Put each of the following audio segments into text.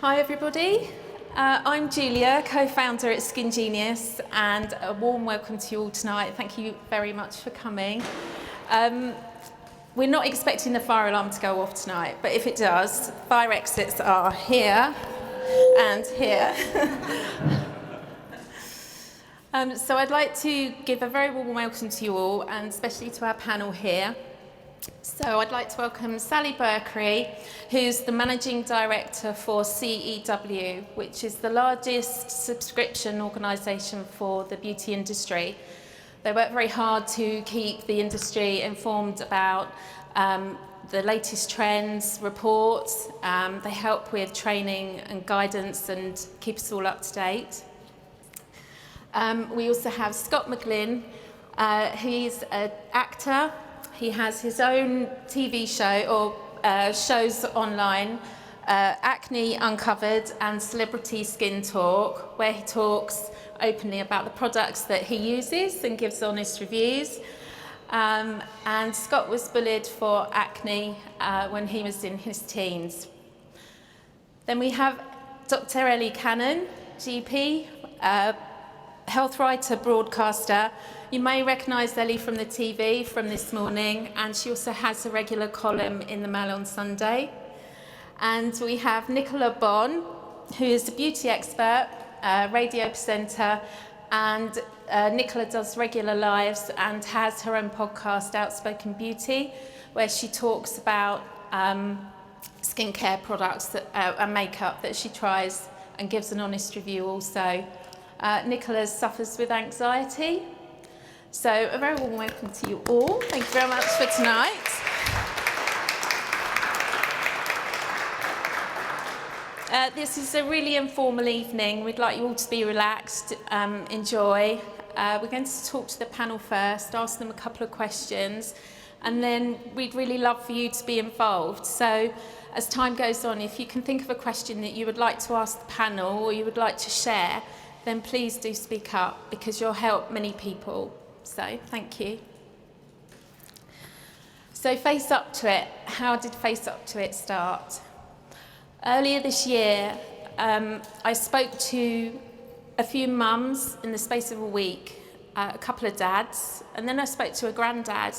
Hi everybody, I'm Julia, co-founder at Skin Genius, and a warm welcome to you all tonight. Thank you very much for coming. We're not expecting the fire alarm to go off tonight, but if it does, fire exits are here and here. So I'd like to give a very warm welcome to you all, and especially to our panel here. So I'd like to welcome Sally Berkery, who's the Managing Director for CEW, which is the largest subscription organisation for the beauty industry. They work very hard to keep the industry informed about the latest trends, reports. They help with training and guidance and keep us all up to date. We also have Scott McGlynn. He's an actor. He has his own TV show or shows online, Acne Uncovered and Celebrity Skin Talk, where he talks openly about the products that he uses and gives honest reviews. And Scott was bullied for acne when he was in his teens. Then we have Dr. Ellie Cannon, GP, health writer, broadcaster. You may recognise Ellie from the TV from this morning, and she also has a regular column in the Mail on Sunday. And we have Nicola Bonn, who is a beauty expert, radio presenter, and Nicola does regular lives and has her own podcast, Outspoken Beauty, where she talks about skincare products and makeup that she tries and gives an honest review also. Nicola suffers with anxiety. So a very warm welcome to you all. Thank you very much for tonight. This is a really informal evening. We'd like you all to be relaxed, enjoy. We're going to talk to the panel first, ask them a couple of questions, and then we'd really love for you to be involved. So as time goes on, if you can think of a question that you would like to ask the panel or you would like to share, then please do speak up, because you'll help many people. So, thank you. So, FaceUp2It. How did FaceUp2It start? Earlier this year, I spoke to a few mums in the space of a week, a couple of dads, and then I spoke to a granddad,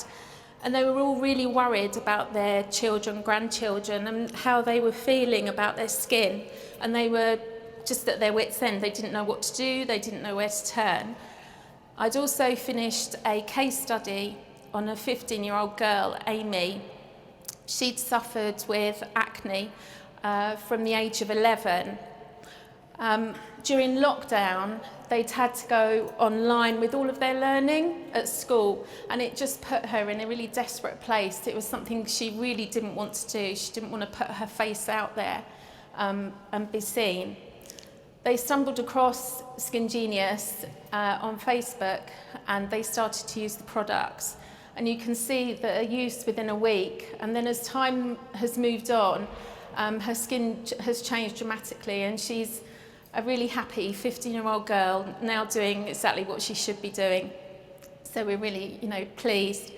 and they were all really worried about their children, grandchildren, and how they were feeling about their skin, and they were just at their wits' end. They didn't know what to do, they didn't know where to turn. I'd also finished a case study on a 15-year-old girl, Amy. She'd suffered with acne from the age of 11. During lockdown, they'd had to go online with all of their learning at school, and it just put her in a really desperate place. It was something she really didn't want to do. She didn't want to put her face out there and be seen. They stumbled across Skin Genius on Facebook, and they started to use the products. And you can see that a use within a week, and then as time has moved on, her skin has changed dramatically, and she's a really happy 15-year-old girl now doing exactly what she should be doing. So we're really, pleased.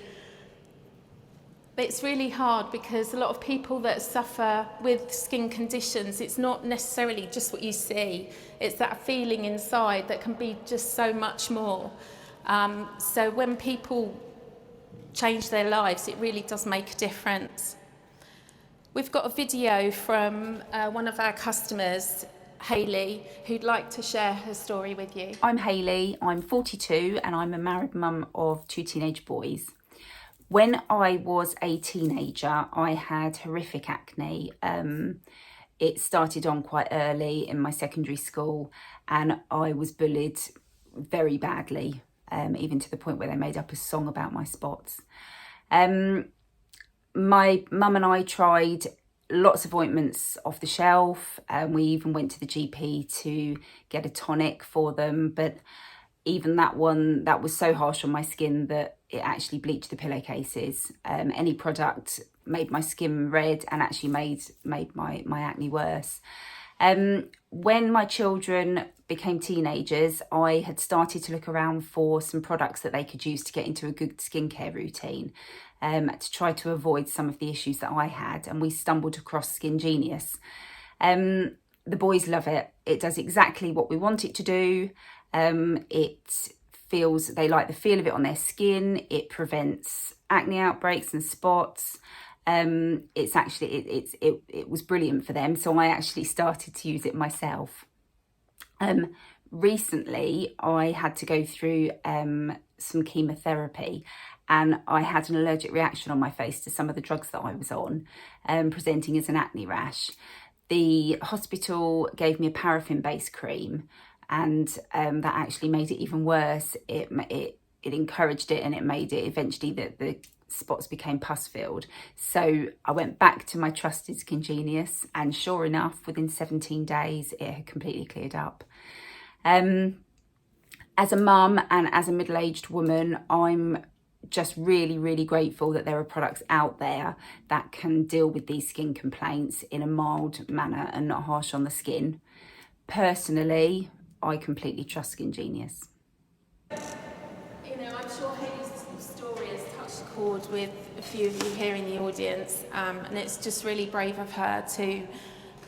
But it's really hard, because a lot of people that suffer with skin conditions, it's not necessarily just what you see. It's that feeling inside that can be just so much more. So when people change their lives, it really does make a difference. We've got a video from one of our customers, Hayley, who'd like to share her story with you. I'm Hayley, I'm 42, and I'm a married mum of 2 teenage boys. When I was a teenager, I had horrific acne. It started on quite early in my secondary school, and I was bullied very badly, even to the point where they made up a song about my spots. My mum and I tried lots of ointments off the shelf, and we even went to the GP to get a tonic for them, but even that was so harsh on my skin that it actually bleached the pillowcases. Any product made my skin red and actually made my acne worse. When my children became teenagers, I had started to look around for some products that they could use to get into a good skincare routine, to try to avoid some of the issues that I had, and we stumbled across Skin Genius. The boys love it. It does exactly what we want it to do. They like the feel of it on their skin. It prevents acne outbreaks and spots. It was brilliant for them, so I actually started to use it myself. Recently I had to go through some chemotherapy, and I had an allergic reaction on my face to some of the drugs that I was on, presenting as an acne rash. The hospital gave me a paraffin-based cream, and that actually made it even worse. It encouraged it, and it made it eventually that the spots became pus-filled. So I went back to my trusted Skin Genius, and sure enough, within 17 days, it had completely cleared up. As a mum and as a middle-aged woman, I'm just really, really grateful that there are products out there that can deal with these skin complaints in a mild manner and not harsh on the skin. Personally, I completely trust Skin Genius. You know, I'm sure Hayley's story has touched a chord with a few of you here in the audience, and it's just really brave of her to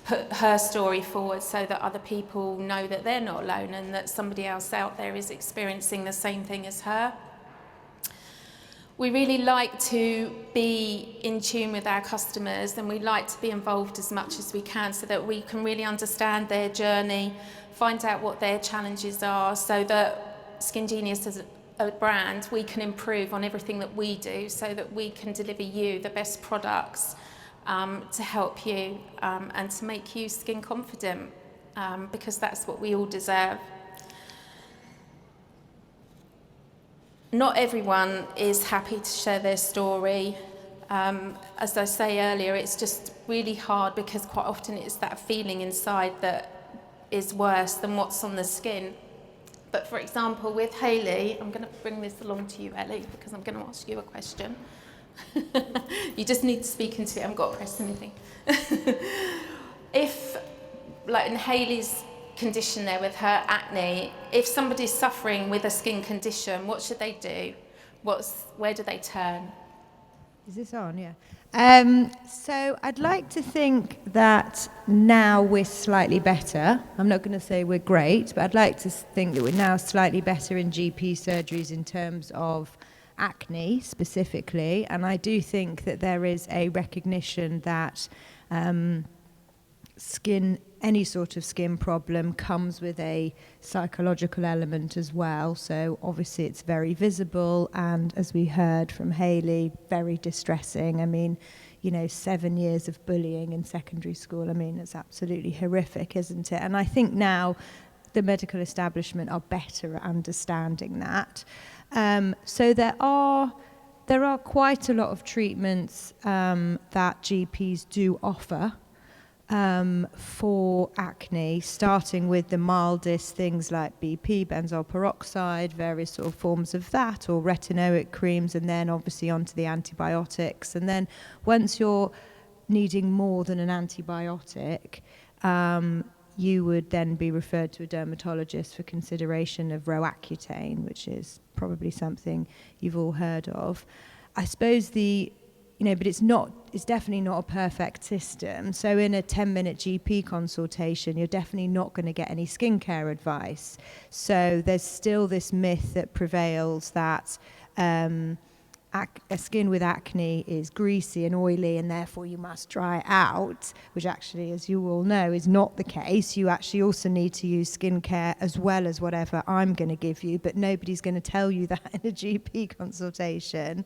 put her story forward so that other people know that they're not alone and that somebody else out there is experiencing the same thing as her. We really like to be in tune with our customers, and we like to be involved as much as we can so that we can really understand their journey, find out what their challenges are, so that Skin Genius as a brand, we can improve on everything that we do so that we can deliver you the best products to help you and to make you skin confident, because that's what we all deserve. Not everyone is happy to share their story. As I say earlier, it's just really hard because quite often it's that feeling inside that is worse than what's on the skin. But for example, with Hayley, I'm going to bring this along to you, Ellie, because I'm going to ask you a question. You just need to speak into it. I haven't got to press anything. If, like in Hayley's condition there with her acne, if somebody's suffering with a skin condition, what should they do? Where do they turn? Is this on? Yeah. So I'd like to think that now we're slightly better. I'm not going to say we're great, but I'd like to think that we're now slightly better in GP surgeries in terms of acne specifically. And I do think that there is a recognition that any sort of skin problem comes with a psychological element as well. So obviously it's very visible, and as we heard from Hayley, very distressing. I mean, 7 years of bullying in secondary school. I mean, it's absolutely horrific, isn't it? And I think now the medical establishment are better at understanding that. So there are quite a lot of treatments that GPs do offer for acne, starting with the mildest things like BP, benzoyl peroxide, various sort of forms of that, or retinoic creams, and then obviously onto the antibiotics. And then once you're needing more than an antibiotic, you would then be referred to a dermatologist for consideration of Roaccutane, which is probably something you've all heard of. I suppose but it's definitely not a perfect system. So in a 10-minute GP consultation, you're definitely not going to get any skincare advice. So there's still this myth that prevails that a skin with acne is greasy and oily and therefore you must dry it out, which actually, as you all know, is not the case. You actually also need to use skincare as well as whatever I'm going to give you, but nobody's going to tell you that in a GP consultation.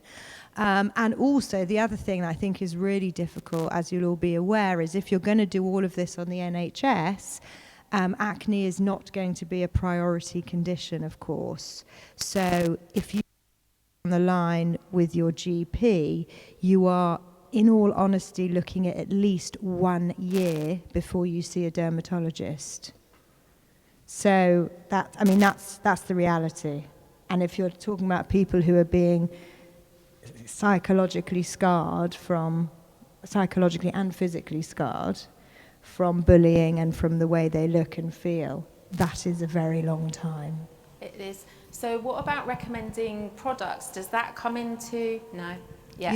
And also the other thing I think is really difficult, as you'll all be aware, is if you're going to do all of this on the NHS, acne is not going to be a priority condition, of course. So if you on the line with your GP, you are, in all honesty, looking at least 1 year before you see a dermatologist. So that's the reality. And if you're talking about people who are being psychologically and physically scarred from bullying and from the way they look and feel, that is a very long time. It is. So what about recommending products? Does that come into... No. Yeah.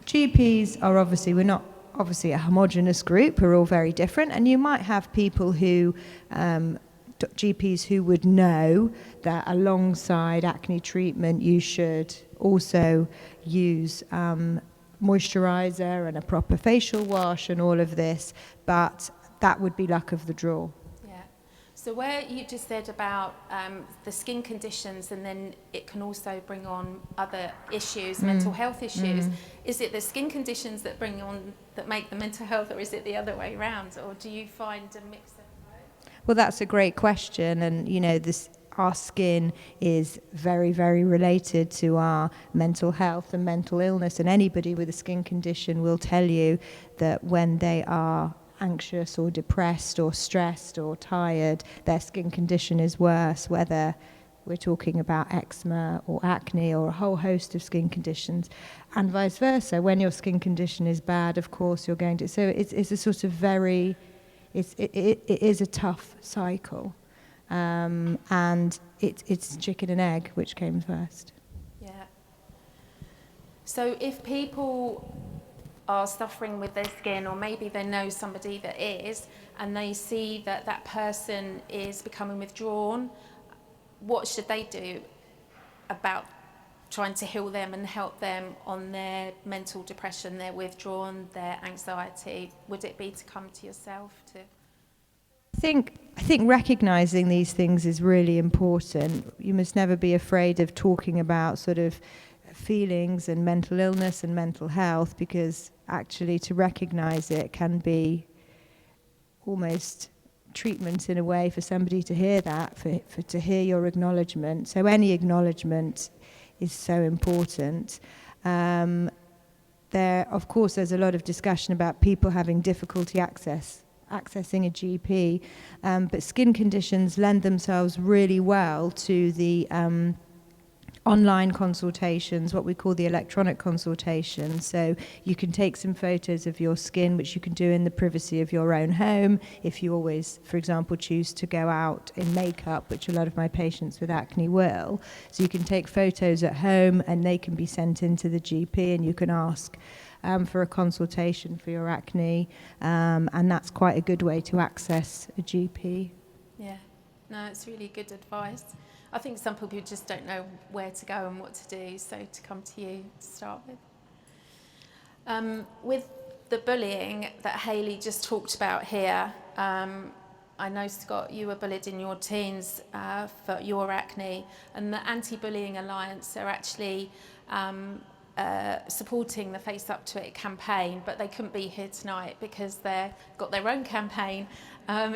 GPs are obviously, we're not obviously a homogenous group who are all very different, and you might have people who GPs who would know that alongside acne treatment you should also use moisturizer and a proper facial wash and all of this, but that would be luck of the draw. Yeah. So where you just said about the skin conditions, and then it can also bring on other issues, mental health issues. Is it the skin conditions that make the mental health, or is it the other way around, or do you find a mix of both? Well, that's a great question, and our skin is very, very related to our mental health and mental illness, and anybody with a skin condition will tell you that when they are anxious or depressed or stressed or tired, their skin condition is worse, whether we're talking about eczema or acne or a whole host of skin conditions, and vice versa. When your skin condition is bad, of course you're going to, so it's a sort of very, it is a tough cycle. And it's chicken and egg, which came first. Yeah. So if people are suffering with their skin, or maybe they know somebody that is, and they see that that person is becoming withdrawn, what should they do about trying to heal them and help them on their mental depression, their withdrawn, their anxiety? Would it be to come to yourself to... I think recognizing these things is really important. You must never be afraid of talking about sort of feelings and mental illness and mental health, because actually to recognize it can be almost treatment in a way for somebody to hear that, for to hear your acknowledgement. So any acknowledgement is so important. Of course, there's a lot of discussion about people having difficulty accessing a GP, but skin conditions lend themselves really well to the online consultations, what we call the electronic consultation. So you can take some photos of your skin, which you can do in the privacy of your own home. If you always, for example, choose to go out in makeup, which a lot of my patients with acne will. So you can take photos at home and they can be sent into the GP, and you can ask for a consultation for your acne, and that's quite a good way to access a GP. Yeah, no, it's really good advice. I think some people just don't know where to go and what to do, so to come to you to start with. With the bullying that Hayley just talked about here, I know, Scott, you were bullied in your teens for your acne, and the Anti-Bullying Alliance are actually supporting the FaceUp2It campaign, but they couldn't be here tonight because they've got their own campaign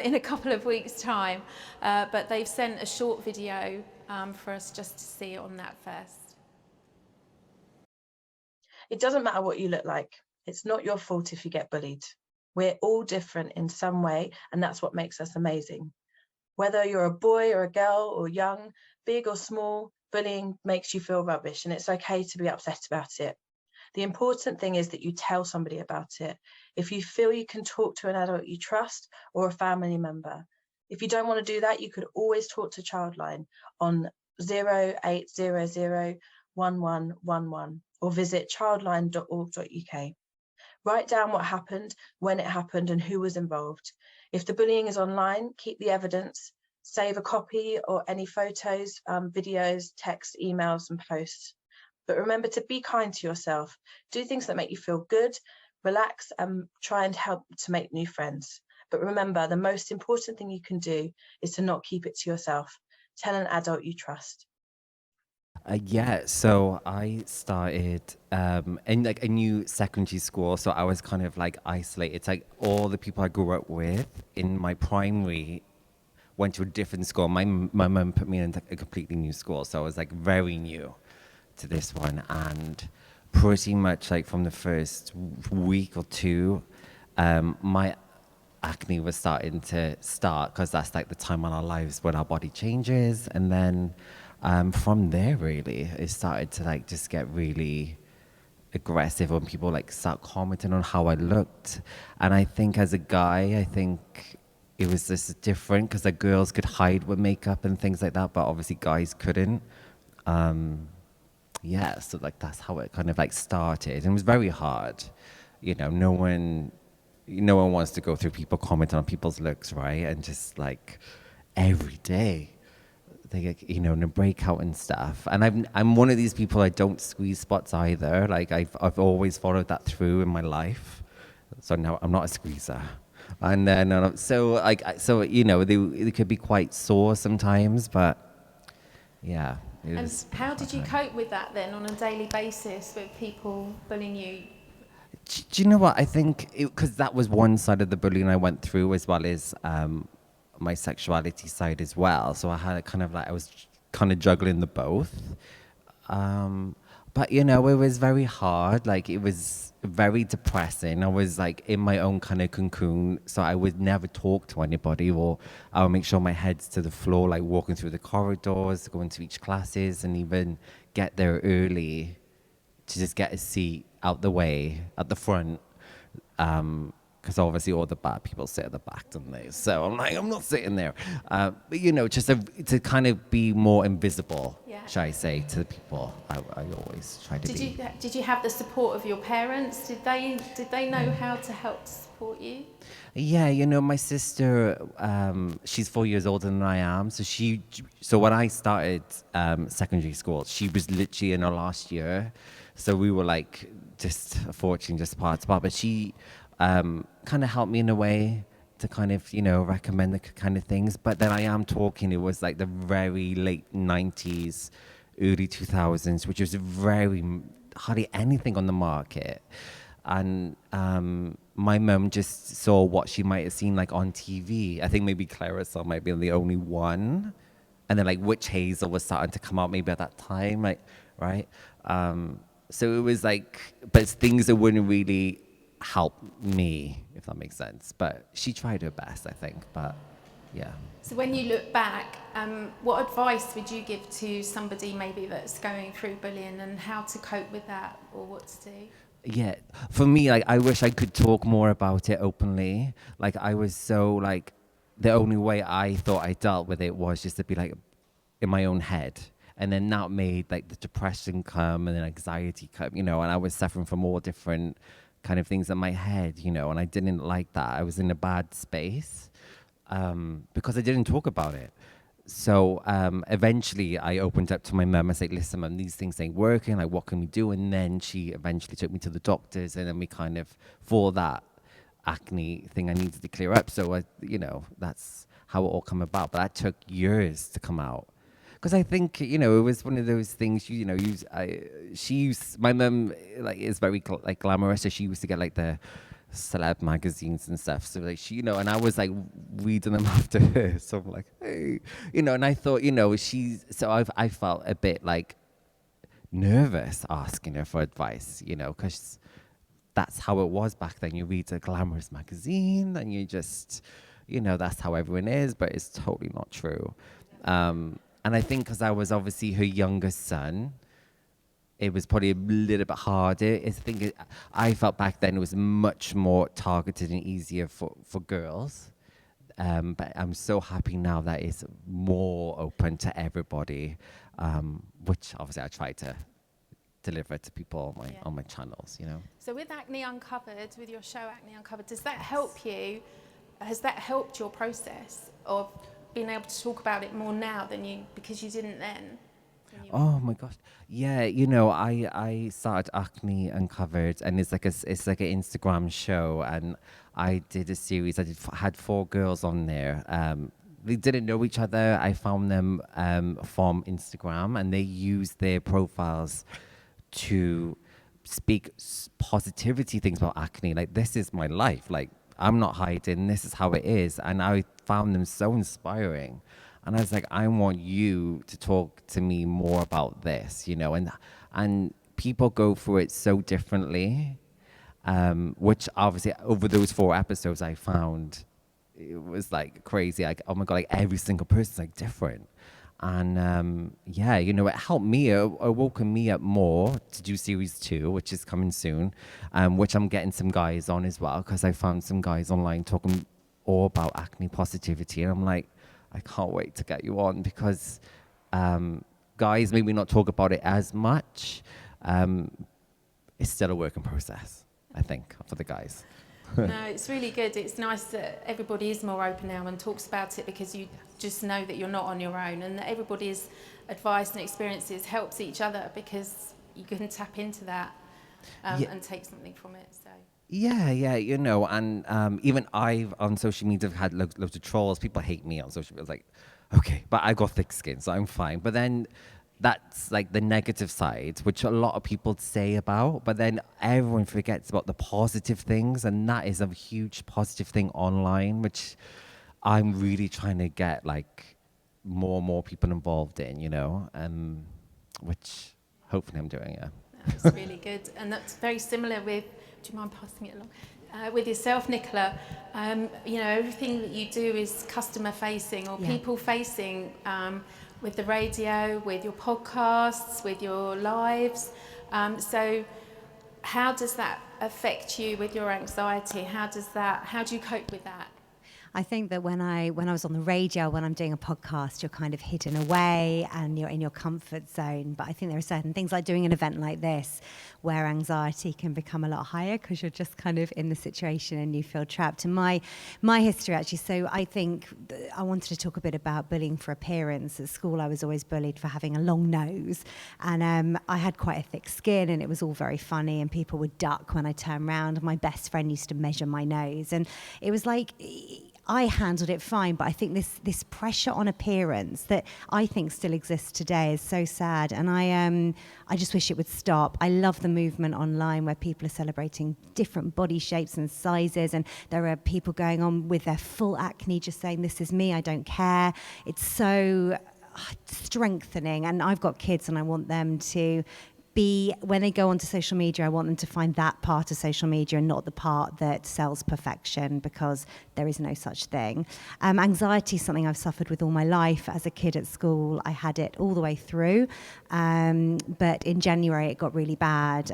in a couple of weeks' time. But they've sent a short video for us just to see on that first. It doesn't matter what you look like. It's not your fault if you get bullied. We're all different in some way, and that's what makes us amazing. Whether you're a boy or a girl or young, big or small, bullying makes you feel rubbish, and it's okay to be upset about it. The important thing is that you tell somebody about it. If you feel you can talk to an adult you trust or a family member. If you don't want to do that, you could always talk to Childline on 0800 1111 or visit childline.org.uk. Write down what happened, when it happened, and who was involved. If the bullying is online, keep the evidence. Save a copy or any photos, videos, text, emails, and posts. But remember to be kind to yourself. Do things that make you feel good, relax, and try and help to make new friends. But remember, the most important thing you can do is to not keep it to yourself. Tell an adult you trust. Yeah, so I started in like a new secondary school, so I was kind of like isolated. It's like all the people I grew up with in my primary went to a different school. My mum put me in a completely new school, so I was like very new to this one, and pretty much like from the first week or two, my acne was starting to start, because that's like the time in our lives when our body changes, and then from there really it started to like just get really aggressive when people like start commenting on how I looked. And I think as a guy, I think it was just different because the girls could hide with makeup and things like that, but obviously guys couldn't. Yeah, so like that's how it kind of like started, and it was very hard. no one wants to go through people commenting on people's looks, right? And just like every day they get, in a breakout and stuff. And I'm one of these people, I don't squeeze spots either. Like I've always followed that through in my life. So now I'm not a squeezer. And then, they could be quite sore sometimes, but yeah. And how did you cope with that then on a daily basis with people bullying you? Do you know what? I think because that was one side of the bullying I went through, as well as my sexuality side as well. So I had I was kind of juggling the both. But it was very hard. Like, it was very depressing. I was like in my own kind of cocoon, so I would never talk to anybody, or I would make sure my head's to the floor, like walking through the corridors, going to each classes, and even get there early to just get a seat out the way at the front. Because obviously all the bad people sit at the back, don't they? So I'm like, I'm not sitting there. But just to kind of be more invisible, shall I say, to the people. I always try to be. Did you have the support of your parents? Did they know how to help support you? Yeah, my sister, she's 4 years older than I am. So when I started secondary school, she was literally in her last year. So we were like just fortunate, just apart. But she kind of helped me in a way to kind of, recommend the kind of things. But then I am talking, it was like the very late 90s, early 2000s, which was hardly anything on the market. And my mum just saw what she might have seen like on TV. I think maybe Clarissa might be the only one. And then like Witch Hazel was starting to come out maybe at that time, like, right? So it was like, but things that wouldn't really help me, if that makes sense. But she tried her best, I think, but yeah. So when you look back, what advice would you give to somebody maybe that's going through bullying, and how to cope with that, or what to do? Yeah, for me, like, I wish I could talk more about it openly. Like, I was so, like, the only way I thought I dealt with it was just to be, like, in my own head. And then that made, like, the depression come and then anxiety come, and I was suffering from all different kind of things in my head, and I didn't like that. I was in a bad space because I didn't talk about it. So eventually I opened up to my mum. I said, listen, Mum, these things ain't working. Like, what can we do? And then she eventually took me to the doctors, and then we kind of, for that acne thing, I needed to clear up. So, that's how it all come about. But that took years to come out. Because I think, it was one of those things, my mum, like, is very, like, glamorous. So she used to get, like, the celeb magazines and stuff. So, like, she, and I was, like, reading them after her. So I'm like, hey, and I thought, so I felt a bit, like, nervous asking her for advice, because that's how it was back then. You read a glamorous magazine and you just, that's how everyone is, but it's totally not true. And I think because I was obviously her youngest son, it was probably a little bit harder. I felt back then it was much more targeted and easier for girls. But I'm so happy now that it's more open to everybody, which obviously I try to deliver to people on my channels, So with Acne Uncovered, with your show Acne Uncovered, does that help you? Has that helped your process of being able to talk about it more now because you didn't then? Oh my gosh. Yeah, I started Acne Uncovered, and it's like an Instagram show, and I did a series. I had 4 girls on there. They didn't know each other. I found them from Instagram, and they used their profiles to speak positivity things about acne. Like, this is my life. Like, I'm not hiding. This is how it is. And I found them so inspiring. And I was like, I want you to talk to me more about this, and people go through it so differently, which obviously over those 4 episodes I found, it was like crazy. Like, oh my God, like every single person's like different. And it helped me, it woken me up more to do series 2, which is coming soon, which I'm getting some guys on as well, because I found some guys online talking all about acne positivity. And I'm like, I can't wait to get you on, because guys maybe not talk about it as much. It's still a work in process. I think, for the guys. No, it's really good. It's nice that everybody is more open now and talks about it, because you just know that you're not on your own, and that everybody's advice and experiences helps each other, because you can tap into that and take something from it. So. Yeah, you know, and even I've on social media have had loads of trolls. People hate me on social media. It's like, okay, but I got thick skin, so I'm fine. But then that's like the negative side, which a lot of people say about, but then everyone forgets about the positive things, and that is a huge positive thing online, which I'm really trying to get like more and more people involved in, you know, which hopefully I'm doing, yeah. That's really good, and that's very similar with. Do you mind passing it along? With yourself, Nicola, you know, everything that you do is customer facing or people facing, with the radio, with your podcasts, with your lives. So how does that affect you with your anxiety? How do you cope with that? I think that when I was on the radio, when I'm doing a podcast, you're kind of hidden away and you're in your comfort zone. But I think there are certain things, like doing an event like this, where anxiety can become a lot higher because you're just kind of in the situation and you feel trapped. And my history, actually, so I think I wanted to talk a bit about bullying for appearance. At school, I was always bullied for having a long nose, and I had quite a thick skin, and it was all very funny, and people would duck when I turned around. My best friend used to measure my nose, and it was like, I handled it fine, but I think this pressure on appearance that I think still exists today is so sad, and I just wish it would stop. I love the movement online where people are celebrating different body shapes and sizes, and there are people going on with their full acne just saying, this is me, I don't care. It's so strengthening, and I've got kids and I want them to be, when they go onto social media, I want them to find that part of social media and not the part that sells perfection, because there is no such thing. Anxiety is something I've suffered with all my life. As a kid at school, I had it all the way through. But in January, it got really bad,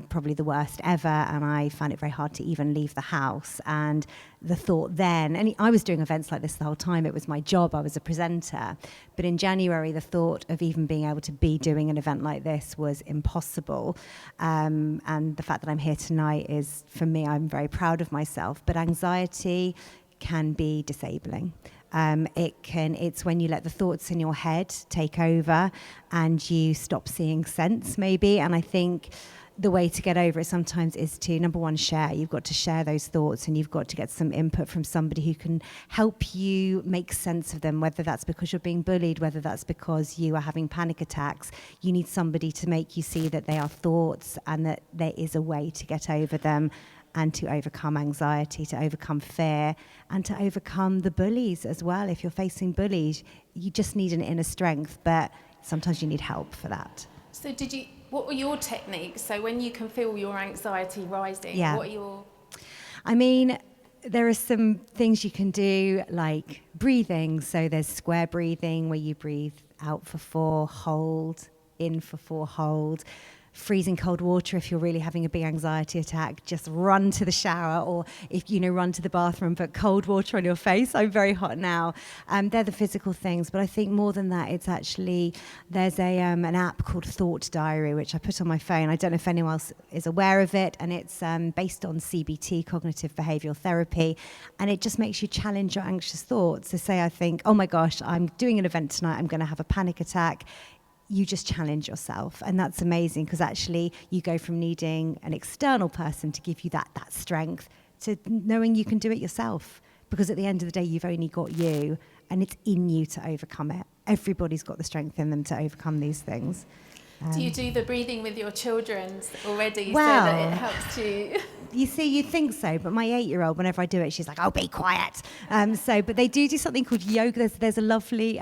probably the worst ever, and I found it very hard to even leave the house. And the thought then, and I was doing events like this the whole time, it was my job, I was a presenter, but in January the thought of even being able to be doing an event like this was impossible, and the fact that I'm here tonight is, for me, I'm very proud of myself. But anxiety can be disabling. It's when you let the thoughts in your head take over and you stop seeing sense, maybe. And I think the way to get over it sometimes is to, number one, share. You've got to share those thoughts, and you've got to get some input from somebody who can help you make sense of them, whether that's because you're being bullied, whether that's because you are having panic attacks. You need somebody to make you see that they are thoughts and that there is a way to get over them, and to overcome anxiety, to overcome fear, and to overcome the bullies as well. If you're facing bullies, you just need an inner strength, but sometimes you need help for that. So what were your techniques? So when you can feel your anxiety rising, what are your... I mean, there are some things you can do, like breathing. So there's square breathing, where you breathe out for 4, hold, in for 4, hold. Freezing cold water if you're really having a big anxiety attack, just run to the shower, or if run to the bathroom, put cold water on your face. I'm very hot now. They're the physical things, but I think more than that, it's actually, there's an app called Thought Diary, which I put on my phone. I don't know if anyone else is aware of it, and it's based on CBT, cognitive behavioral therapy, and it just makes you challenge your anxious thoughts. So say I think, oh my gosh, I'm doing an event tonight, I'm going to have a panic attack. You just challenge yourself, and that's amazing, because actually you go from needing an external person to give you that strength to knowing you can do it yourself, because at the end of the day you've only got you, and it's in you to overcome it. Everybody's got the strength in them to overcome these things. Do you do the breathing with your children already, well, so that it helps you? You see, you think so, but my 8-year-old, whenever I do it, she's like, "Oh, be quiet." But they do something called yoga. There's a lovely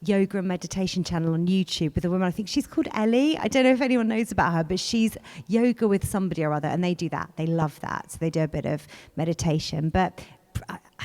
yoga and meditation channel on YouTube with a woman. I think she's called Ellie. I don't know if anyone knows about her, but she's yoga with somebody or other, and they do that. They love that. So they do a bit of meditation. But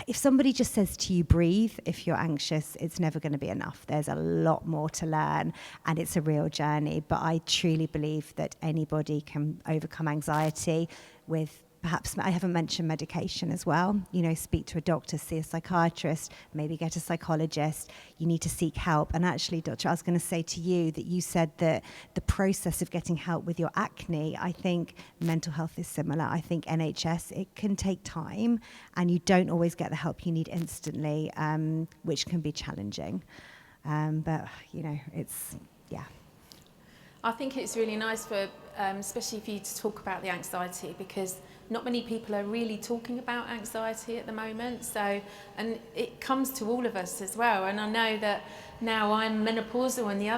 if somebody just says to you, breathe, if you're anxious, it's never going to be enough. There's a lot more to learn, and it's a real journey. But I truly believe that anybody can overcome anxiety with perhaps I haven't mentioned medication as well. You know, speak to a doctor, see a psychiatrist, maybe get a psychologist. You need to seek help. And actually, Doctor, I was going to say to you that you said that the process of getting help with your acne, I think mental health is similar. I think NHS, it can take time and you don't always get the help you need instantly, which can be challenging. But, you know, it's, yeah. I think it's really nice for, especially for you to talk about the anxiety, because not many people are really talking about anxiety at the moment. So, and it comes to all of us as well. And I know that now I'm menopausal on the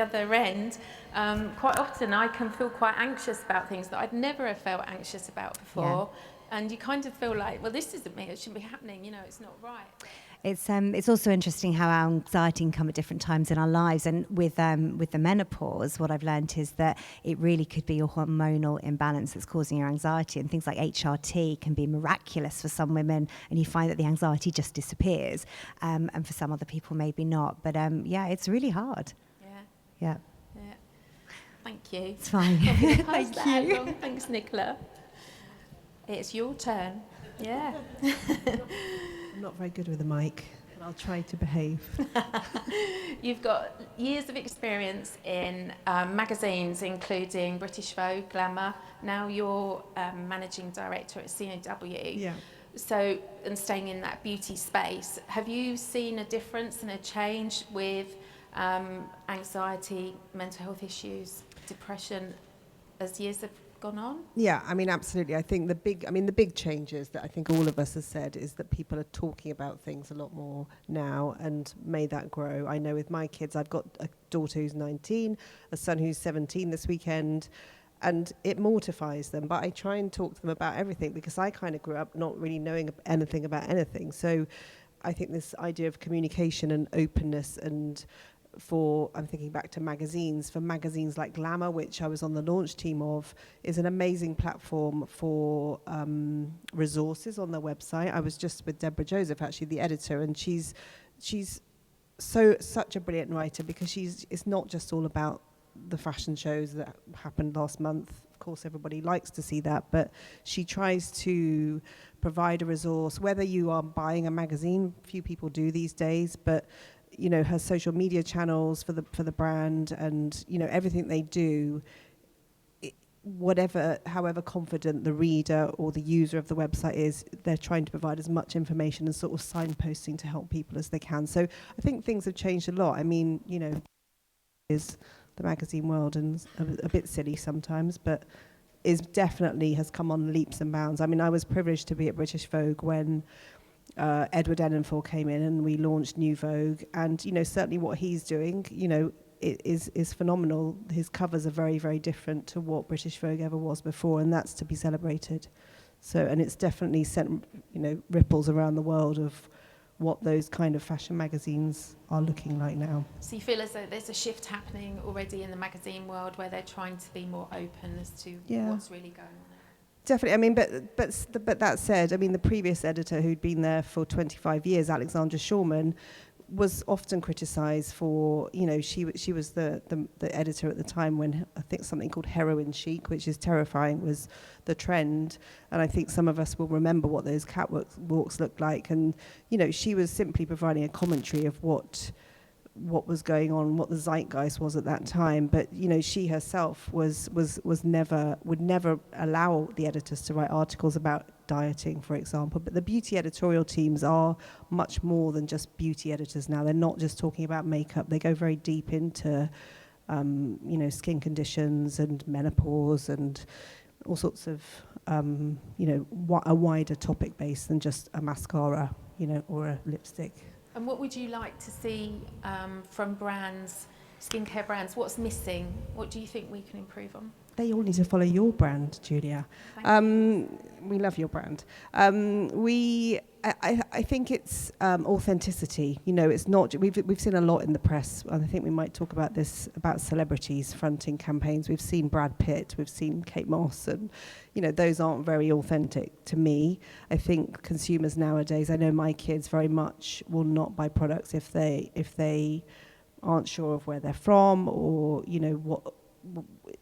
other end. Quite often I can feel quite anxious about things that I'd never have felt anxious about before. Yeah. And you kind of feel like, well, this isn't me, it shouldn't be happening, you know, it's not right. It's also interesting how our anxiety can come at different times in our lives, and with the menopause, what I've learned is that it really could be your hormonal imbalance that's causing your anxiety, and things like HRT can be miraculous for some women, and you find that the anxiety just disappears, and for some other people maybe not. But yeah, it's really hard. Yeah. Thank you. It's fine. Thank you. Along. Thanks, Nicola. It's your turn. Yeah. I'm not very good with the mic, but I'll try to behave. You've got years of experience in magazines, including British Vogue, Glamour. Now you're managing director at COW. Yeah. So, and staying in that beauty space, have you seen a difference and a change with anxiety, mental health issues, depression as years have gone on? Yeah, I mean, absolutely. I think the big changes that I think all of us have said is that people are talking about things a lot more now, and may that grow. I know with my kids, I've got a daughter who's 19, a son who's 17 this weekend, and it mortifies them. But I try and talk to them about everything, because I kind of grew up not really knowing anything about anything. So I think this idea of communication and openness, and I'm thinking back to magazines, for magazines like Glamour, which I was on the launch team of, is an amazing platform for resources on their website. I was just with Deborah Joseph, actually, the editor, and she's such a brilliant writer, because it's not just all about the fashion shows that happened last month. Of course, everybody likes to see that, but she tries to provide a resource, whether you are buying a magazine, few people do these days, but you know, her social media channels for the brand, and you know, everything they do, however confident the reader or the user of the website is, they're trying to provide as much information and sort of signposting to help people as they can. So I think things have changed a lot. I mean, you know, is the magazine world, and a bit silly sometimes, but has come on leaps and bounds. I mean, I was privileged to be at British Vogue when Edward Enninful came in, and we launched New Vogue, and you know, certainly what he's doing, you know, is phenomenal. His covers are very, very different to what British Vogue ever was before, and that's to be celebrated. So, and it's definitely sent, you know, ripples around the world of what those kind of fashion magazines are looking like now. So you feel as though there's a shift happening already in the magazine world, where they're trying to be more open as to what's really going on? Definitely. I mean, but that said, I mean, the previous editor, who'd been there for 25 years, Alexandra Shulman, was often criticised for, you know, she was the editor at the time when I think something called heroin chic, which is terrifying, was the trend. And I think some of us will remember what those catwalks looked like. And, you know, she was simply providing a commentary of what was going on, what the zeitgeist was at that time. But you know, she herself would never allow the editors to write articles about dieting, for example. But the beauty editorial teams are much more than just beauty editors now. They're not just talking about makeup. They go very deep into you know, skin conditions and menopause and all sorts of you know, a wider topic base than just a mascara, you know, or a lipstick. And what would you like to see from brands, skincare brands? What's missing? What do you think we can improve on? They all need to follow your brand, Julia. We love your brand. I think it's authenticity. You know, it's not. We've seen a lot in the press, and I think we might talk about this, about celebrities fronting campaigns. We've seen Brad Pitt, we've seen Kate Moss, and you know, those aren't very authentic to me. I think consumers nowadays, I know my kids very much will not buy products if they aren't sure of where they're from, or you know,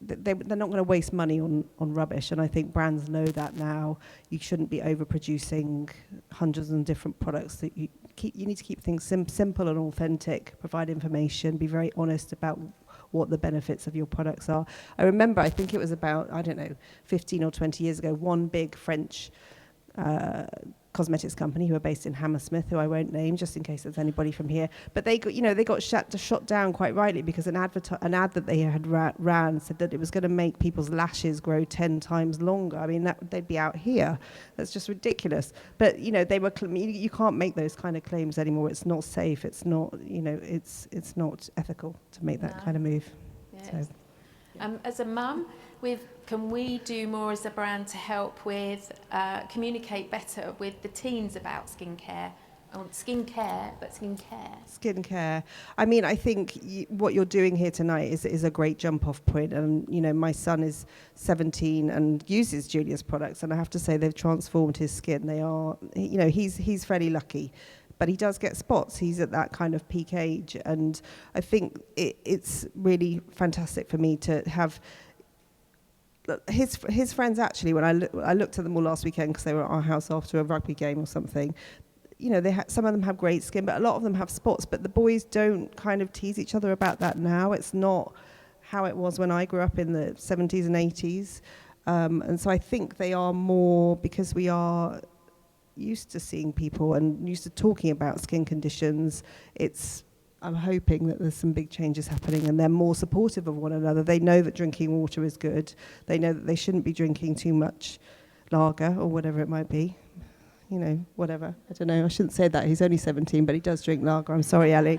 they're not going to waste money on rubbish, and I think brands know that now. You shouldn't be overproducing hundreds of different products. That you need to keep things simple and authentic, provide information, be very honest about what the benefits of your products are. I remember, I think it was about, 15 or 20 years ago, one big French cosmetics company who are based in Hammersmith, who I won't name just in case there's anybody from here, but they got shot down quite rightly because an ad that they had ran said that it was going to make people's lashes grow 10 times longer. I mean, they'd be out here. That's just ridiculous. But they were you can't make those kind of claims anymore. It's not safe. It's not it's not ethical to make that kind of move. Yes. So. As a mum, can we do more as a brand to help with communicate better with the teens about skincare? Skincare. I mean, I think what you're doing here tonight is a great jump-off point. And my son is 17 and uses Julia's products, and I have to say they've transformed his skin. They are, he's fairly lucky, but he does get spots. He's at that kind of peak age, and I think it's really fantastic for me to have. His friends, actually, when I looked at them all last weekend because they were at our house after a rugby game or something, some of them have great skin, but a lot of them have spots. But the boys don't kind of tease each other about that now. It's not how it was when I grew up in the 70s and 80s. And so I think they are more, because we are used to seeing people and used to talking about skin conditions, I'm hoping that there's some big changes happening and they're more supportive of one another. They know that drinking water is good. They know that they shouldn't be drinking too much lager or whatever it might be. Whatever. I don't know. I shouldn't say that. He's only 17, but he does drink lager. I'm sorry, Ellie.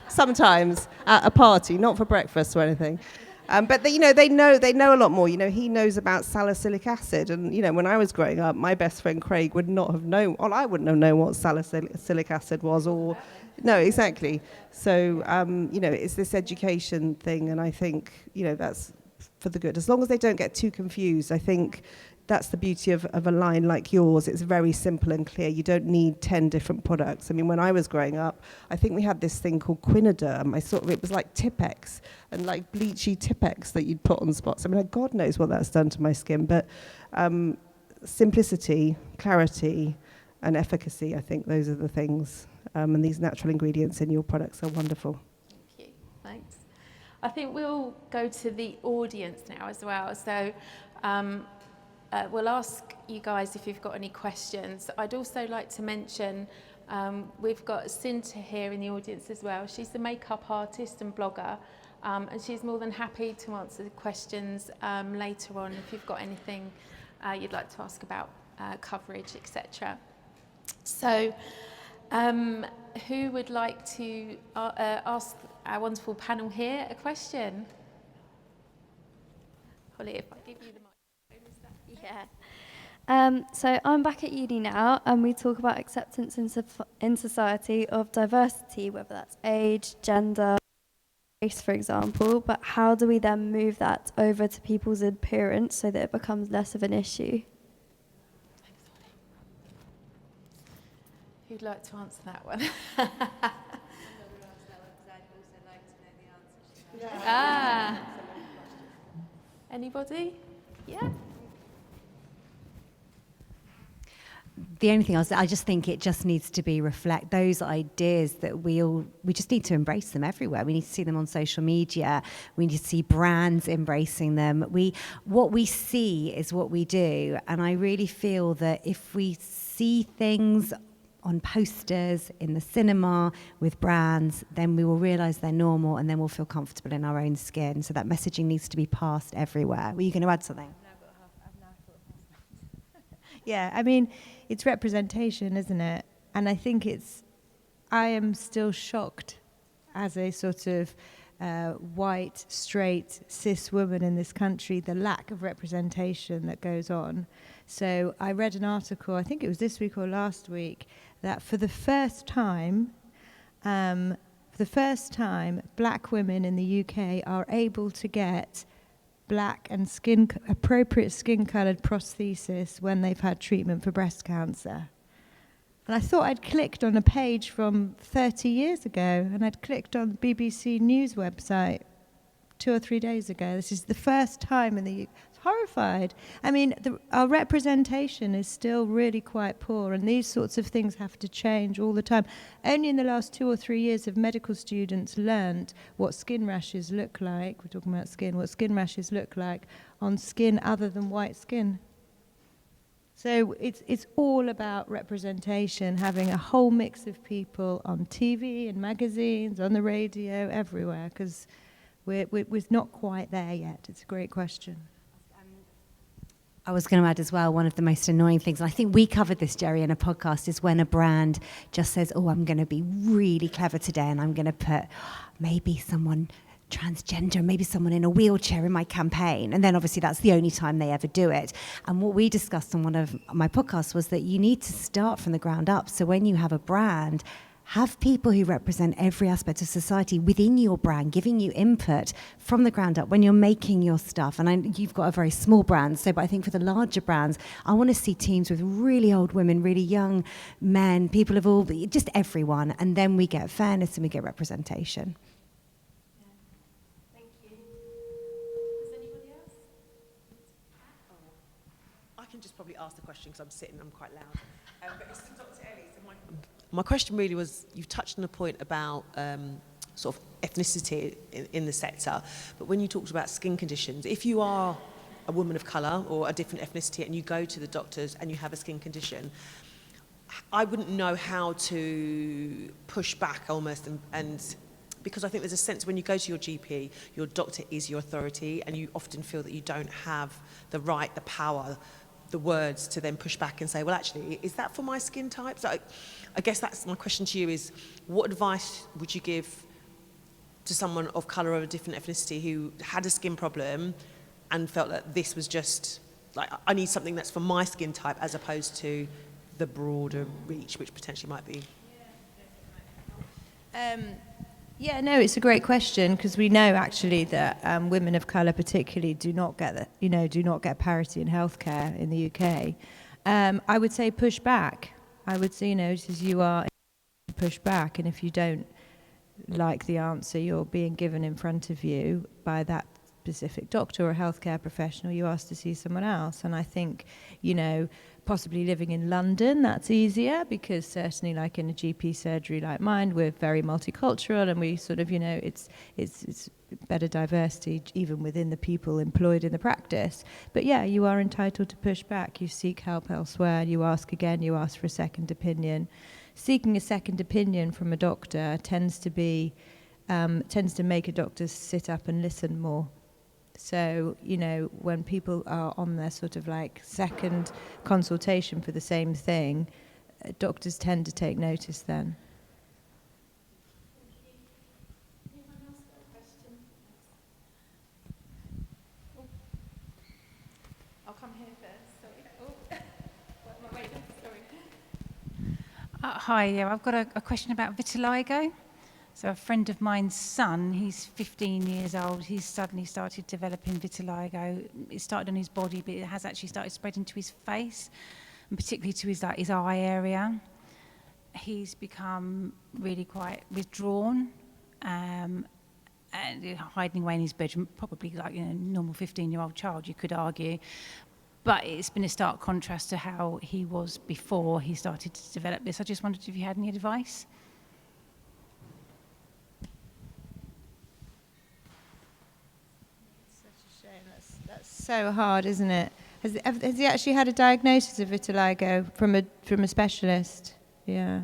Sometimes at a party, not for breakfast or anything. But they know a lot more. He knows about salicylic acid, and when I was growing up, my best friend Craig would not have known, or I wouldn't have known what salicylic acid was, or no, exactly. So it's this education thing, and I think that's for the good. As long as they don't get too confused, I think that's the beauty of a line like yours. It's very simple and clear. You don't need 10 different products. I mean, when I was growing up, I think we had this thing called Quinoderm. It was like Tipex, and like bleachy Tipex that you'd put on spots. I mean, God knows what that's done to my skin, but simplicity, clarity, and efficacy, I think those are the things. And these natural ingredients in your products are wonderful. Thank you. Thanks. I think we'll go to the audience now as well. So we'll ask you guys if you've got any questions. I'd also like to mention we've got Cinta here in the audience as well. She's the makeup artist and blogger, and she's more than happy to answer the questions later on if you've got anything you'd like to ask about coverage, etc. So who would like to ask our wonderful panel here a question? Holly, if I give you the microphone, is that okay? Yeah. So I'm back at uni now, and we talk about acceptance in society of diversity, whether that's age, gender, race, for example. But how do we then move that over to people's appearance so that it becomes less of an issue? Who'd like to answer that one? Anybody? Yeah. The only thing I just think it just needs to be reflect those ideas that we just need to embrace them everywhere. We need to see them on social media. We need to see brands embracing them. What we see is what we do, and I really feel that if we see things on posters, in the cinema, with brands, then we will realise they're normal, and then we'll feel comfortable in our own skin. So that messaging needs to be passed everywhere. Were you going to add something? Yeah, I mean, it's representation, isn't it? And I think I am still shocked as a sort of white, straight, cis woman in this country, the lack of representation that goes on. So I read an article, I think it was this week or last week, that for the first time, black women in the UK are able to get black and appropriate skin-coloured prosthesis when they've had treatment for breast cancer. And I thought I'd clicked on a page from 30 years ago, and I'd clicked on the BBC News website 2 or 3 days ago. This is the first time in the horrified. I mean, our representation is still really quite poor, and these sorts of things have to change all the time. Only in the last 2 or 3 years have medical students learnt what skin rashes look like. We're talking about skin, what skin rashes look like on skin other than white skin. So it's all about representation, having a whole mix of people on TV and magazines, on the radio, everywhere, because we're not quite there yet. It's a great question. I was going to add as well, one of the most annoying things, and I think we covered this, Jerry, in a podcast, is when a brand just says, oh, I'm going to be really clever today and I'm going to put maybe someone transgender, maybe someone in a wheelchair in my campaign. And then obviously that's the only time they ever do it. And what we discussed on one of my podcasts was that you need to start from the ground up. So when you have a brand, have people who represent every aspect of society within your brand, giving you input from the ground up when you're making your stuff. And you've got a very small brand, but I think for the larger brands, I want to see teams with really old women, really young men, people of all, just everyone. And then we get fairness and we get representation. Thank you. Does anybody else? I can just probably ask the question because I'm sitting, I'm quite loud. But it's to Dr. Ellie. So my question really was, you've touched on a point about sort of ethnicity in the sector, but when you talked about skin conditions, if you are a woman of colour or a different ethnicity and you go to the doctors and you have a skin condition, I wouldn't know how to push back almost, and because I think there's a sense when you go to your GP, your doctor is your authority, and you often feel that you don't have the right, the power, the words to then push back and say, well, actually, is that for my skin type? So I guess that's my question to you is, what advice would you give to someone of colour or a different ethnicity who had a skin problem and felt that this was just, like, I need something that's for my skin type as opposed to the broader reach, which potentially might be? Yeah, no, it's a great question, because we know actually that women of colour particularly do not get parity in healthcare in the UK. I would say push back. I would say, as you are, push back, and if you don't like the answer you're being given in front of you by that specific doctor or healthcare professional, you ask to see someone else. And I think, possibly living in London, that's easier, because certainly like in a GP surgery like mine, we're very multicultural, and we sort of, it's better diversity even within the people employed in the practice. But yeah, you are entitled to push back. You seek help elsewhere, you ask again, you ask for a second opinion. Seeking a second opinion from a doctor tends to make a doctor sit up and listen more. So, when people are on their sort of like second consultation for the same thing, doctors tend to take notice then. Anyone else got a question? I'll come here first. Sorry. Wait, sorry. Hi, yeah, I've got a question about vitiligo. So a friend of mine's son, he's 15 years old, he's suddenly started developing vitiligo. It started on his body, but it has actually started spreading to his face, and particularly to his eye area. He's become really quite withdrawn and hiding away in his bedroom, probably like a normal 15-year-old child, you could argue. But it's been a stark contrast to how he was before he started to develop this. I just wondered if you had any advice. So hard, isn't it? Has he actually had a diagnosis of vitiligo from a specialist? Yeah.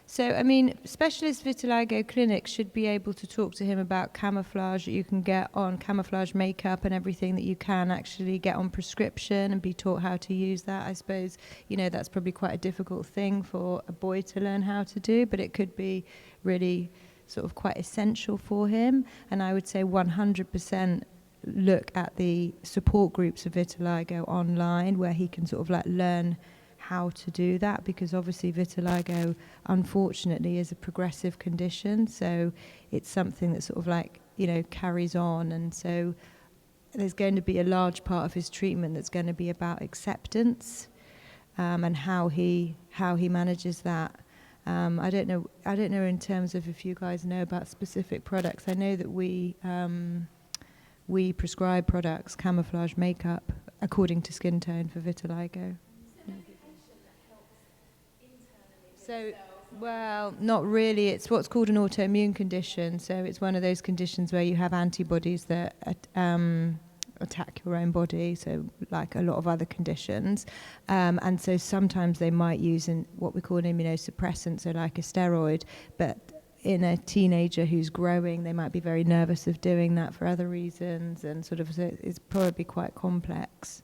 So, I mean, specialist vitiligo clinics should be able to talk to him about camouflage that you can get on, camouflage makeup and everything that you can actually get on prescription, and be taught how to use that. I suppose, that's probably quite a difficult thing for a boy to learn how to do, but it could be really sort of quite essential for him. And I would say 100% look at the support groups of vitiligo online, where he can sort of like learn how to do that, because obviously vitiligo unfortunately is a progressive condition, so it's something that sort of like carries on, and so there's going to be a large part of his treatment that's going to be about acceptance and how he manages that. I don't know in terms of if you guys know about specific products. I know that we we prescribe products, camouflage makeup, according to skin tone for vitiligo. So, well, not really. It's what's called an autoimmune condition. So it's one of those conditions where you have antibodies that attack your own body, so like a lot of other conditions. And so sometimes they might use what we call an immunosuppressant, so like a steroid, but in a teenager who's growing, they might be very nervous of doing that for other reasons, and sort of so it's probably quite complex.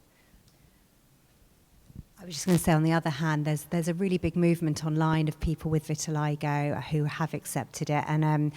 I was just going to say, on the other hand, there's a really big movement online of people with vitiligo who have accepted it, and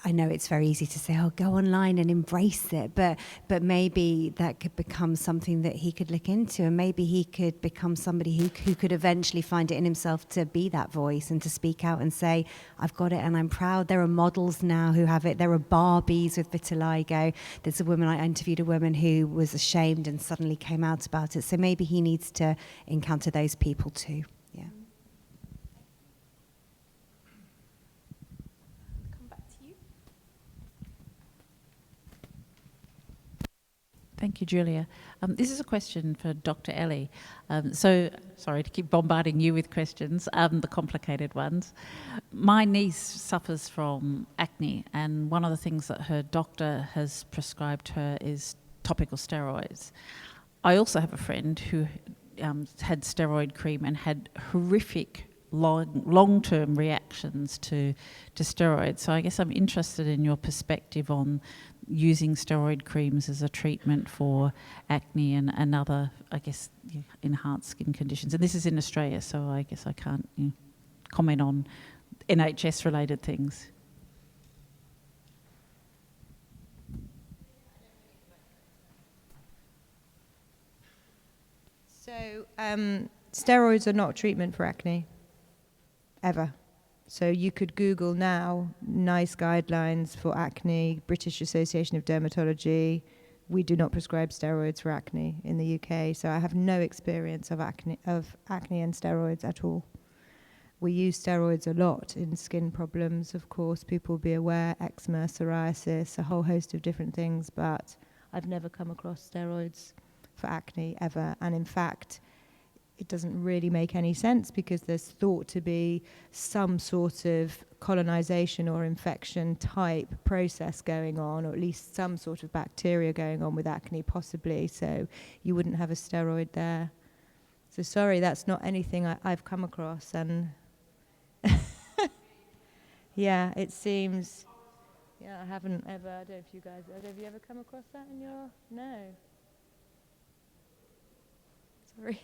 I know it's very easy to say, oh, go online and embrace it, but maybe that could become something that he could look into, and maybe he could become somebody who could eventually find it in himself to be that voice and to speak out and say, I've got it and I'm proud. There are models now who have it. There are Barbies with vitiligo. There's a woman, I interviewed a woman who was ashamed and suddenly came out about it. So maybe he needs to encounter those people too. Yeah. Thank you, Julia. This is a question for Dr. Ellie. So, sorry to keep bombarding you with questions, the complicated ones. My niece suffers from acne, and one of the things that her doctor has prescribed her is topical steroids. I also have a friend who had steroid cream and had horrific long-term reactions to steroids. So I guess I'm interested in your perspective on using steroid creams as a treatment for acne and other, I guess, enhanced skin conditions. And this is in Australia, so I guess I can't comment on NHS-related things. So steroids are not treatment for acne, ever. So you could Google now, NICE guidelines for acne, British Association of Dermatology. We do not prescribe steroids for acne in the UK, so I have no experience of acne and steroids at all. We use steroids a lot in skin problems, of course. People will be aware, eczema, psoriasis, a whole host of different things, but I've never come across steroids for acne ever. And in fact, it doesn't really make any sense because there's thought to be some sort of colonization or infection type process going on, or at least some sort of bacteria going on with acne possibly, so you wouldn't have a steroid there. So sorry, that's not anything I've come across. And yeah, it seems, yeah, I haven't ever, I don't know if you guys, have you ever come across that in your, no. Sorry.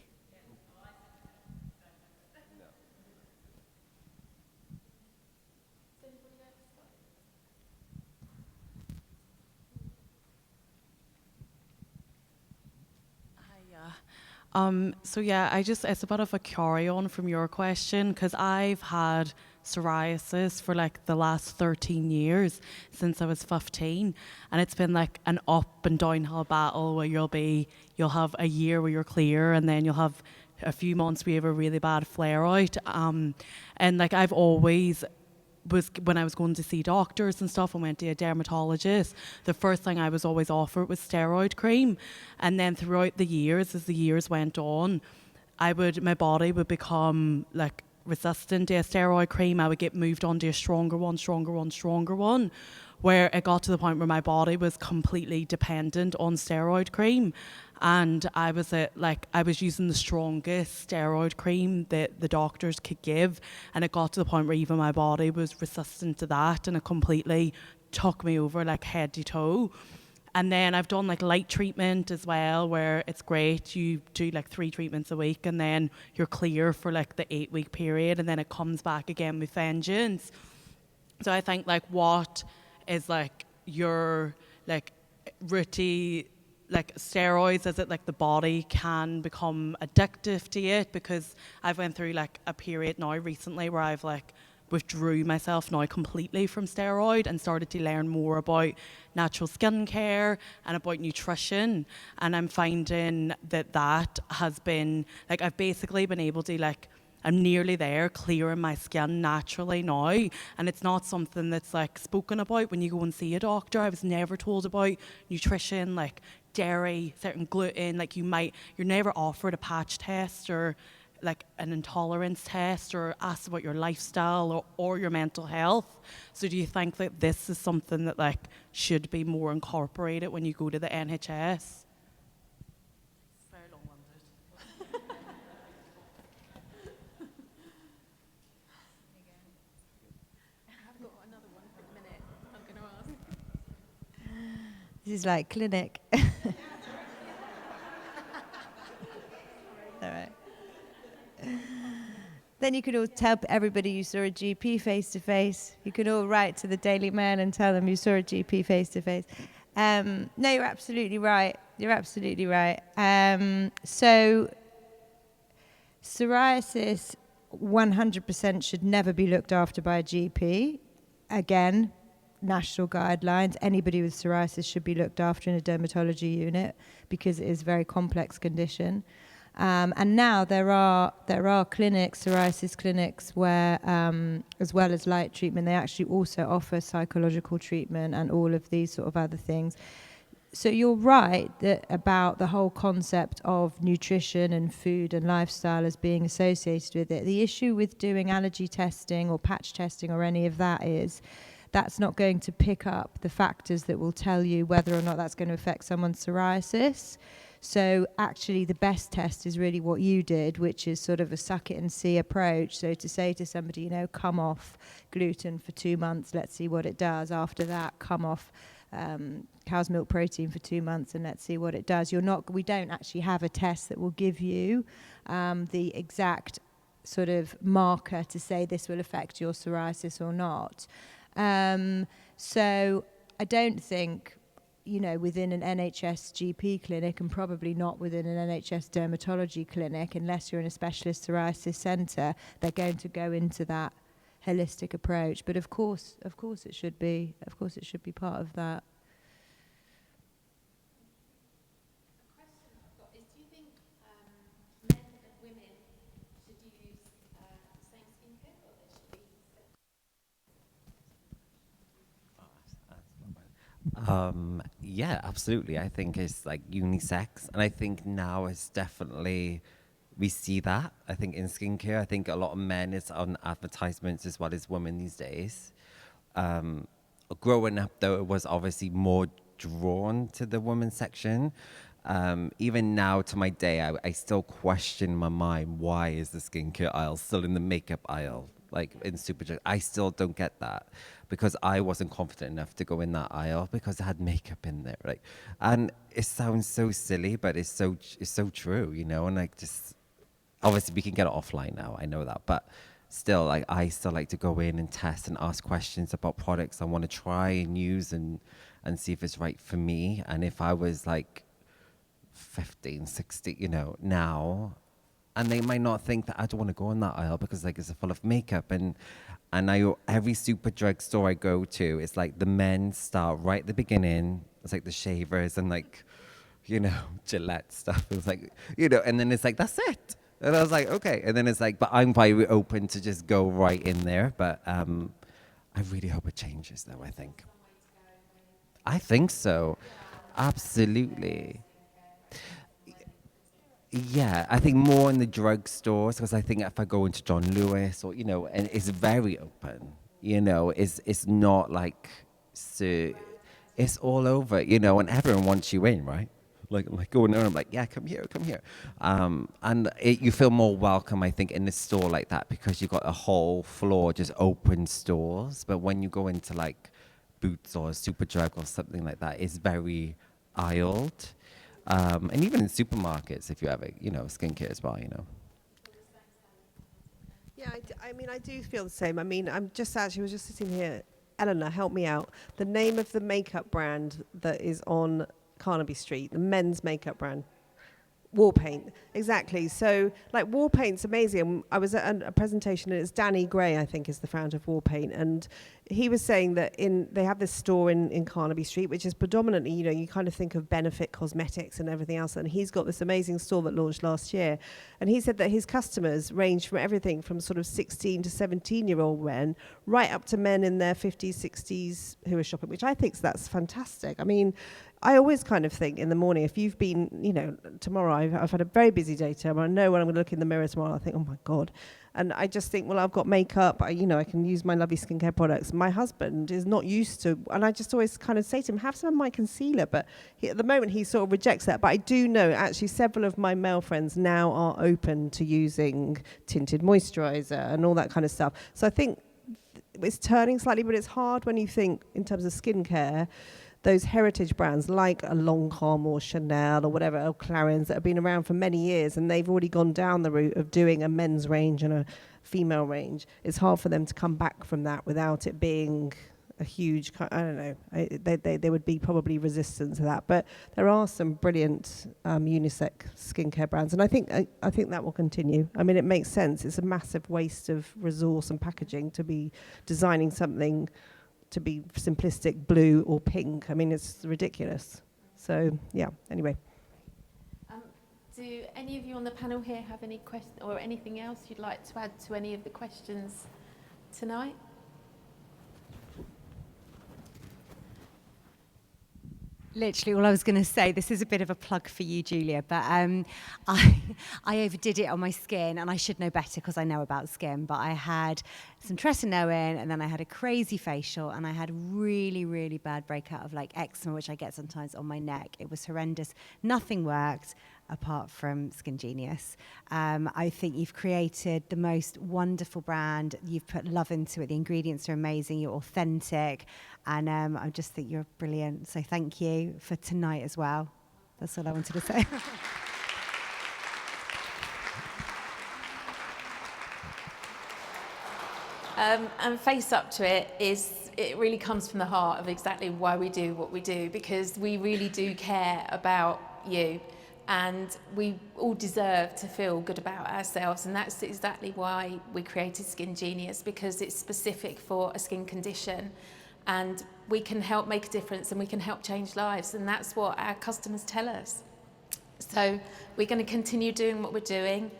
So yeah, it's a bit of a carry on from your question, because I've had psoriasis for like the last 13 years since I was 15, and it's been like an up and downhill battle where you'll have a year where you're clear, and then you'll have a few months where you have a really bad flare out, and like I've always when I was going to see doctors and stuff and went to a dermatologist, the first thing I was always offered was steroid cream. And then throughout the years, as the years went on, my body would become like resistant to a steroid cream. I would get moved on to a stronger one, where it got to the point where my body was completely dependent on steroid cream. And I was using the strongest steroid cream that the doctors could give, and it got to the point where even my body was resistant to that, and it completely took me over like head to toe. And then I've done like light treatment as well, where it's great. You do like 3 treatments a week, and then you're clear for like the 8-week period, and then it comes back again with vengeance. So I think like what is like your like routine, like steroids, is it like the body can become addictive to it? Because I've went through like a period now recently where I've like withdrew myself now completely from steroid and started to learn more about natural skincare and about nutrition, and I'm finding that has been like I've basically been able to like I'm nearly there, clearing my skin naturally now. And it's not something that's like spoken about when you go and see a doctor. I was never told about nutrition, like dairy, certain gluten. Like you're never offered a patch test or like an intolerance test or asked about your lifestyle or your mental health. So do you think that this is something that like should be more incorporated when you go to the NHS? Very long-winded. I've got another one for a minute. I'm going to ask. This is like clinic. All right. Then you could all tell everybody you saw a GP face to face. You could all write to the Daily Mail and tell them you saw a GP face to face. No, you're absolutely right. You're absolutely right. So psoriasis 100% should never be looked after by a GP. Again, national guidelines. Anybody with psoriasis should be looked after in a dermatology unit because it is a very complex condition. And now there are clinics, psoriasis clinics, where, as well as light treatment, they actually also offer psychological treatment and all of these sort of other things. So you're right about the whole concept of nutrition and food and lifestyle as being associated with it. The issue with doing allergy testing or patch testing or any of that is that's not going to pick up the factors that will tell you whether or not that's going to affect someone's psoriasis. So actually the best test is really what you did, which is sort of a suck it and see approach. So to say to somebody, come off gluten for 2 months, let's see what it does. After that, come off cow's milk protein for 2 months and let's see what it does. We don't actually have a test that will give you the exact sort of marker to say this will affect your psoriasis or not. So I don't think, within an NHS GP clinic and probably not within an NHS dermatology clinic, unless you're in a specialist psoriasis centre, they're going to go into that holistic approach. But of course it should be part of that. A question I've got is, do you think men and women should use the same skincare, or they should be Yeah, absolutely. I think it's like unisex, and I think now it's definitely we see that. I think in skincare, I think a lot of men is on advertisements as well as women these days. Growing up, though, it was obviously more drawn to the women's section. Even now, to my day, I still question in my mind, why is the skincare aisle still in the makeup aisle? Like in Superdrug, I still don't get that, because I wasn't confident enough to go in that aisle because it had makeup in there, right? And it sounds so silly, but it's so true, And like, just obviously we can get it offline now, I know that, but still, like, I still like to go in and test and ask questions about products I want to try and use and see if it's right for me. And if I was like 15, 16, now. And they might not think that I don't want to go in that aisle because like it's full of makeup. And every Superdrug store I go to, it's like the men start right at the beginning. It's like the shavers and like, Gillette stuff. It's like, and then it's like, that's it. And I was like, okay. And then it's like, but I'm very open to just go right in there. But I really hope it changes though, I think. I think so. Absolutely. Yeah, I think more in the drugstores, because I think if I go into John Lewis or, and it's very open, it's not like, so it's all over, and everyone wants you in, right? Like going there, I'm like, yeah, come here. And you feel more welcome, I think, in a store like that because you've got a whole floor, just open stores. But when you go into like Boots or Superdrug or something like that, it's very aisled. And even in supermarkets, if you have skincare as well, Yeah, I do feel the same. I mean, was just sitting here. Eleanor, help me out. The name of the makeup brand that is on Carnaby Street, the men's makeup brand. War paint, exactly. So, like, war paint's amazing. I was at a presentation, and it's Danny Gray, I think, is the founder of War Paint, and he was saying that they have this store in Carnaby Street, which is predominantly, you know, you kind of think of Benefit Cosmetics and everything else, and he's got this amazing store that launched last year, and he said that his customers range from everything from sort of 16 to 17-year-old men, right up to men in their 50s, 60s who are shopping, which I think that's fantastic. I mean, I always kind of think in the morning, if you've been, you know, tomorrow, I've had a very busy day tomorrow. I know when I'm going to look in the mirror tomorrow, I think, oh my God. And I just think, well, I've got makeup, I can use my lovely skincare products. My husband is not used to, and I just always kind of say to him, have some of my concealer. But at the moment, he sort of rejects that. But I do know, actually, several of my male friends now are open to using tinted moisturizer and all that kind of stuff. So I think it's turning slightly, but it's hard when you think in terms of skincare. Those heritage brands like a Lancome or Chanel or whatever, or Clarins, that have been around for many years, and they've already gone down the route of doing a men's range and a female range. It's hard for them to come back from that without it being a huge, I don't know, they would be probably resistant to that. But there are some brilliant unisex skincare brands, and I think that will continue. I mean, it makes sense. It's a massive waste of resource and packaging to be designing something to be simplistic blue or pink. I mean, it's ridiculous. So, yeah, anyway. Do any of you on the panel here have any questions or anything else you'd like to add to any of the questions tonight? Literally, all I was going to say, this is a bit of a plug for you, Julia, but I overdid it on my skin, and I should know better because I know about skin, but I had some tretinoin, and then I had a crazy facial, and I had really, really bad breakout of like eczema, which I get sometimes on my neck. It was horrendous. Nothing worked apart from Skin Genius. I think you've created the most wonderful brand. You've put love into it. The ingredients are amazing. You're authentic. And I just think you're brilliant. So thank you for tonight as well. That's all I wanted to say. And Face Up to It it really comes from the heart of exactly why we do what we do, because we really do care about you. And we all deserve to feel good about ourselves, and that's exactly why we created Skin Genius, because it's specific for a skin condition, and we can help make a difference, and we can help change lives, and that's what our customers tell us. So we're going to continue doing what we're doing.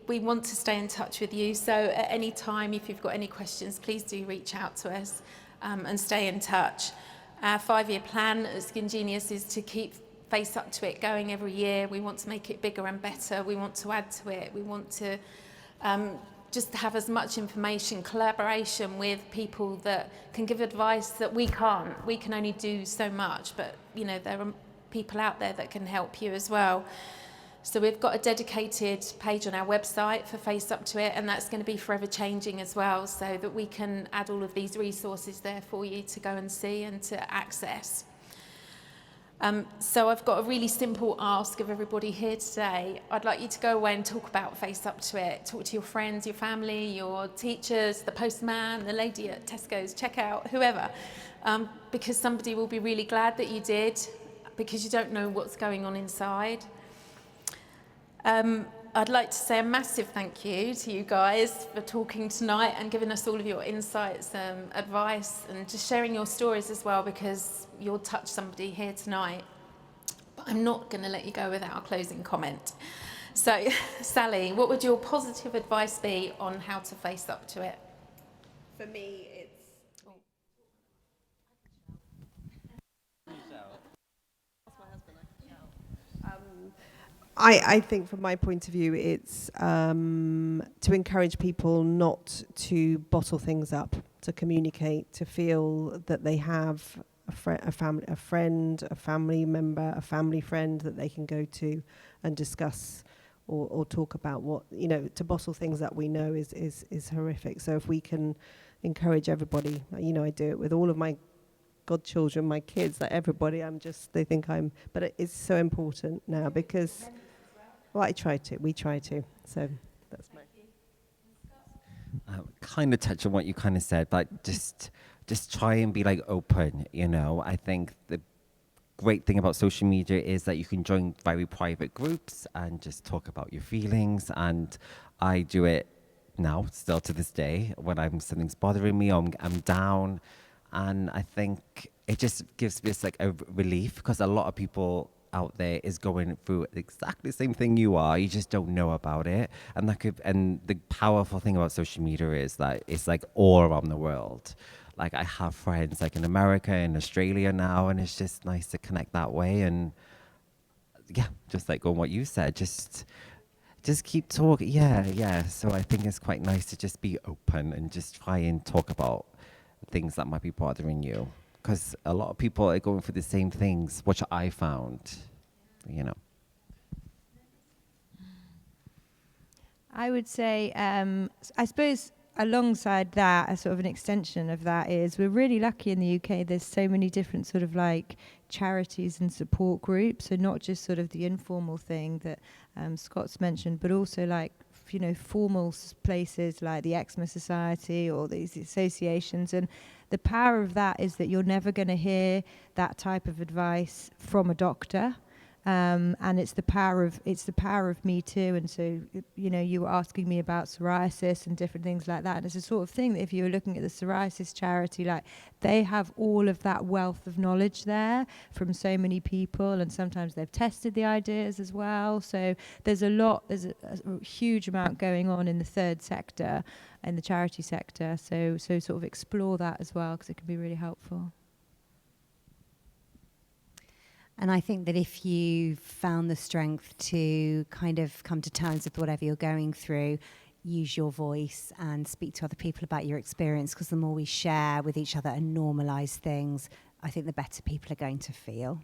We want to stay in touch with you, so at any time, if you've got any questions, please do reach out to us and stay in touch. Our 5-year plan at Skin Genius is to keep Face Up to It going every year. We want to make it bigger and better. We want to add to it. We want to just have as much information, collaboration with people that can give advice that we can't. We can only do so much, but you know, there are people out there that can help you as well. So we've got a dedicated page on our website for Face Up to It, and that's going to be forever changing as well, so that we can add all of these resources there for you to go and see and to access. So I've got a really simple ask of everybody here today. I'd like you to go away and talk about Face Up to It. Talk to your friends, your family, your teachers, the postman, the lady at Tesco's checkout, whoever, because somebody will be really glad that you did, because you don't know what's going on inside. I'd like to say a massive thank you to you guys for talking tonight and giving us all of your insights, advice, and just sharing your stories as well, because you'll touch somebody here tonight. But I'm not going to let you go without a closing comment. So, Sally, what would your positive advice be on how to face up to it? For me, I think from my point of view, it's to encourage people not to bottle things up, to communicate, to feel that they have a friend, a family member, a family friend that they can go to and discuss or talk about what, you know, to bottle things up we know is horrific. So if we can encourage everybody, you know, I do it with all of my godchildren, my kids, like everybody, they think but it's so important now because, well, we try to, so that's my... Kind of touch on what you kind of said, but just try and be like open, you know. I think the great thing about social media is that you can join very private groups and just talk about your feelings. And I do it now, still to this day, when something's bothering me, or I'm down. And I think it just gives me like a relief, because a lot of people out there is going through exactly the same thing you are. You just don't know about it. And the powerful thing about social media is that it's like all around the world. Like I have friends like in America and Australia now, and it's just nice to connect that way. And yeah, just like on what you said, just keep talking. Yeah. So I think it's quite nice to just be open and just try and talk about things that might be bothering you, because a lot of people are going through the same things, which I found, you know. I would say, I suppose alongside that, a sort of an extension of that is we're really lucky in the UK. There's so many different sort of like charities and support groups. So not just sort of the informal thing that Scott's mentioned, but also like, you know, formal places like the Eczema Society or these associations. And the power of that is that you're never going to hear that type of advice from a doctor. And it's the power of Me Too. And so, you know, you were asking me about psoriasis and different things like that. And it's a sort of thing that if you were looking at the psoriasis charity, like they have all of that wealth of knowledge there from so many people, and sometimes they've tested the ideas as well. So there's a huge amount going on in the third sector and the charity sector. So sort of explore that as well, because it can be really helpful. And I think that if you found the strength to kind of come to terms with whatever you're going through, use your voice and speak to other people about your experience, because the more we share with each other and normalise things, I think the better people are going to feel.